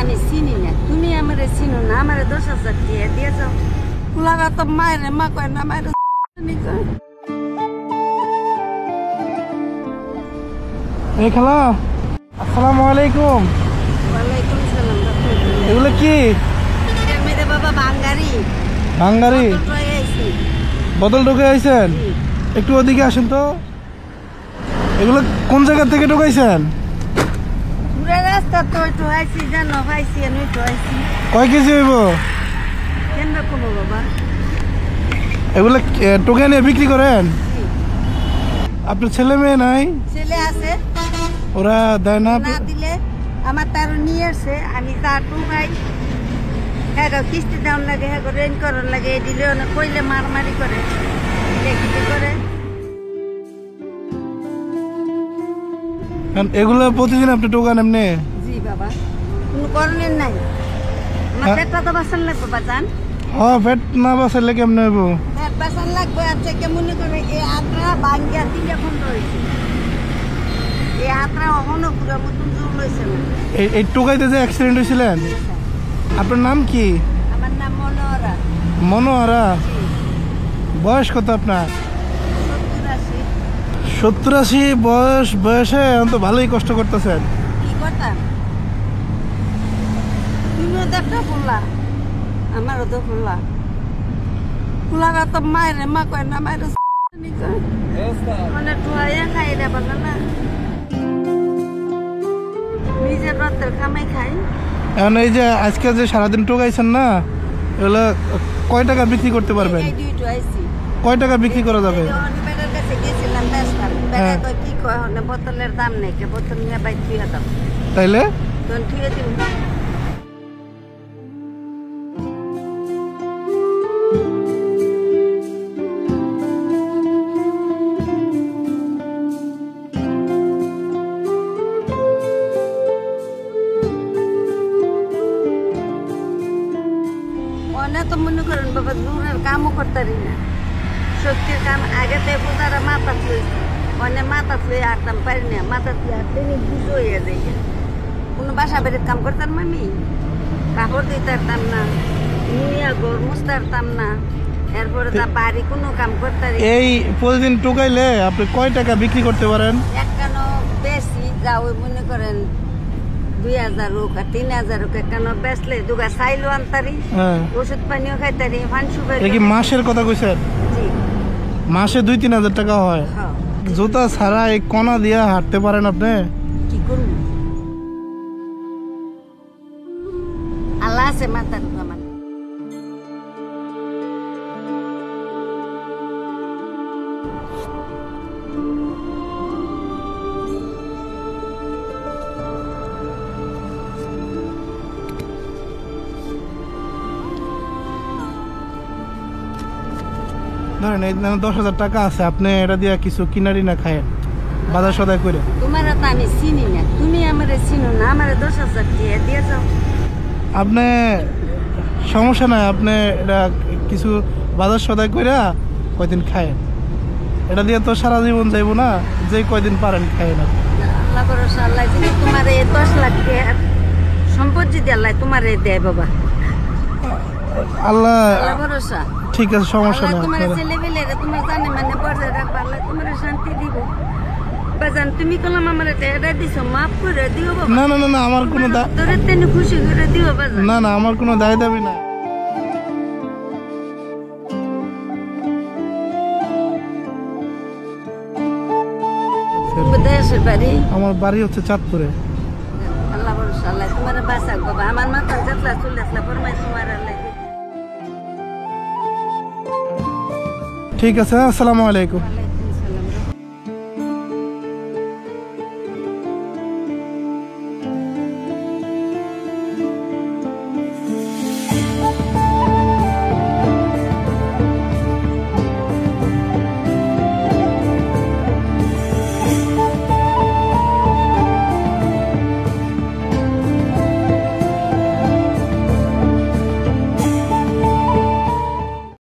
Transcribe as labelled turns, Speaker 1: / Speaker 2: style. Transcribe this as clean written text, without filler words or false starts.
Speaker 1: আমি চিনি না, তুমি আমারে চিনো না, আমারে 10,000 টাকা দিয়ে যাও। পুলারা তো মায়ের মা কয় না, মায়ের
Speaker 2: এই খালা, আসসালামু আলাইকুম।
Speaker 1: ওয়ালাইকুম সালাম।
Speaker 2: এগুলো কি?
Speaker 1: মেরে বাবা ভাঙ্গারি
Speaker 2: ভাঙ্গারি বোতল ঢুকে আইছেন? একটু ওদিকে আসেন তো। এগুলো কোন জায়গা থেকে ঢুকাইছেন?
Speaker 1: পুরা রাস্তা তো একটু আইছি, জানো পাইছি আমি একটু আইছি।
Speaker 2: কয় কেজি হইব?
Speaker 1: কেন কমো বাবা?
Speaker 2: এগুলো টোকে নিয়ে বিক্রি করেন? আপনার ছেলে মেয়ে নাই?
Speaker 1: ছেলে আছে,
Speaker 2: ওরা দেয় না?
Speaker 1: না দিলে আমার তার নিয়ে আসে, আমি তার টুকাই। হ্যাঁ কিস্তি দেওয়ার লাগে, হ্যাঁ রেন করার লাগে, দিলে কইলে মারামারি করে, কি করে।
Speaker 2: এগুলো প্রতিদিন আপনি টোকান এমনি?
Speaker 1: জি বাবা, কোনো করণের নাই, আমার পেটটা তো বাঁচান লাগবে বাজান।
Speaker 2: হ্যাঁ, পেট না বাঁচালে কেমনে হইব?
Speaker 1: পেট বাঁচান লাগবে। আচ্ছা কেমন করে এই আত্রা ভাঙ্গিয়া 3 খন্ড হয়েছে, এই আত্রা অহনো পুরো মতন জোর লইছে না।
Speaker 2: এই টোকাইতে যে অ্যাক্সিডেন্ট হয়েছিলেন, আপনার নাম কি?
Speaker 1: আমার নাম মনোহরা।
Speaker 2: মনোহরা। বয়স কত আপনার? 70-80 বয়সে তো ভালোই কষ্ট করতেছেন।
Speaker 1: কি করতাম? তুমিও তো একটা ফুল্লা, আমারও তো ফুল্লা। ফুলারা তো মায়ের মা কয় না, মায়ের মানে টুয়াইয়া খাই রে বলে না, নিজের রক্তের কামাই খাই।
Speaker 2: এখন এই যে আজকে যে সারাদিন টোকাইছেন না, এগুলো কয় টাকা বিক্রি করতে পারবেন? কয় টাকা বিক্রি করা যাবে?
Speaker 1: কি কয় বোতলের দাম নেই, বোতল নিয়ে বাইক থুয়ে দাও,
Speaker 2: তাইলে
Speaker 1: থুয়ে দিব। অনেক তো মনে করেন বাবা দূরের কামও করতে পারি না, শক্তির কাম আগে তো পূজারা মাথা লইছি, অনেক মাথা লই আটতাম পারি না, মাথা দিয়ে আটতে বুঝো হয়ে যাই। কোনো বাসা বাড়ির কাম করতাম আমি, কাপড় দিতে পারতাম না, নিয়ে ঘর মুছতে পারতাম না, এরপরে তা বাড়ি কোনো কাম করতে পারি।
Speaker 2: এই প্রতিদিন টোকাইলে আপনি কয় টাকা বিক্রি করতে পারেন?
Speaker 1: একখানো বেশি যাও মনে করেন 2,000 হোক আর 3,000 হোক, একখানো বেচলে দুগা চাইলো আনতারি, ওষুধ পানিও খাইতারি, ফানসু।
Speaker 2: এটা কি মাসের কথা কইছেন? মাসে 2-3 হাজার টাকা হয়? জুতা ছাড়া এই কণা দিয়া হাঁটতে পারেন আপনি?
Speaker 1: কি করব, আল্লাহ আছে মাথার আমার।
Speaker 2: ধরেন এই 10,000 টাকা আছে, আপনি এটা দিয়ে কিছু কিনারি না খায় বাজার সদাই করে।
Speaker 1: তোমার তো আমি চিনি না, তুমি আমারে চিনো না, আমারে 10,000 টাকা দিয়ে যাও।
Speaker 2: আপনি সমস্যা নাই, আপনি এটা কিছু বাজার সদাই করে কয়দিন খায়, এটা দিয়ে তো সারা জীবন যাইব না, যে কয়দিন পারেন খায় না।
Speaker 1: আল্লাহ ভরসা, আল্লাহ যদি তোমার 10 লাখ টাকা সম্পদ যদি আল্লাহ তোমার দেয় বাবা,
Speaker 2: আল্লাহ
Speaker 1: ভরসা।
Speaker 2: ঠিক আছে, সমস্যা নাই।
Speaker 1: তোমার ছেলে পেলে তোমার জানে মানে বজায় রাখবা, আল্লাহ তোমার শান্তি দিব। বাজান তুমি কলম আমার এটা দিছো, মাফ করে দিও বাবা।
Speaker 2: না না না না, আমার কোনো
Speaker 1: তোরে তেনে খুশি করে দিও বাজান।
Speaker 2: না না, আমার কোনো দায় দাবি না।
Speaker 1: দেশের বাড়ি?
Speaker 2: আমার বাড়ি হচ্ছে চাঁদপুরে।
Speaker 1: আল্লাহ ভরসা, আল্লাহ তোমার বাঁচাক বাবা। আমার মাথা যাতলা চলে আসলা ফরমাই তোমার আল্লাহ।
Speaker 2: ঠিক আছে, আসসালামু আলাইকুম।